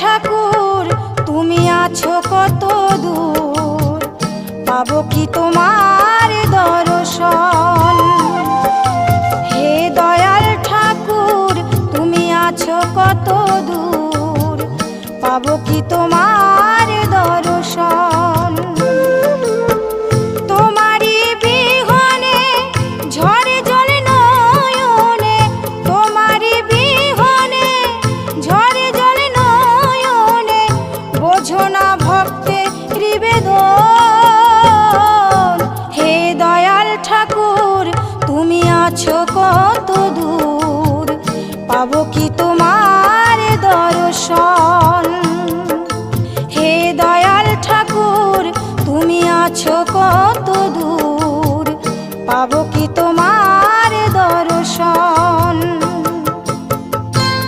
ঠাকুর তুমি আছো কত দূর, পাবো কি তোমার দর্শন। হে দয়াল ঠাকুর তুমি আছো কত দূর, পাবো কি তোমার দর্শন। তোমারি বিহনে ঝরে জলে নয়নে, তোমারি বিহনে ঝরে জলে নয়নে, বোঝো না ভক্তের নিবেদন। হে দয়াল ঠাকুর তুমি আছো কত দূর, পাবো কি তোমার দর্শন।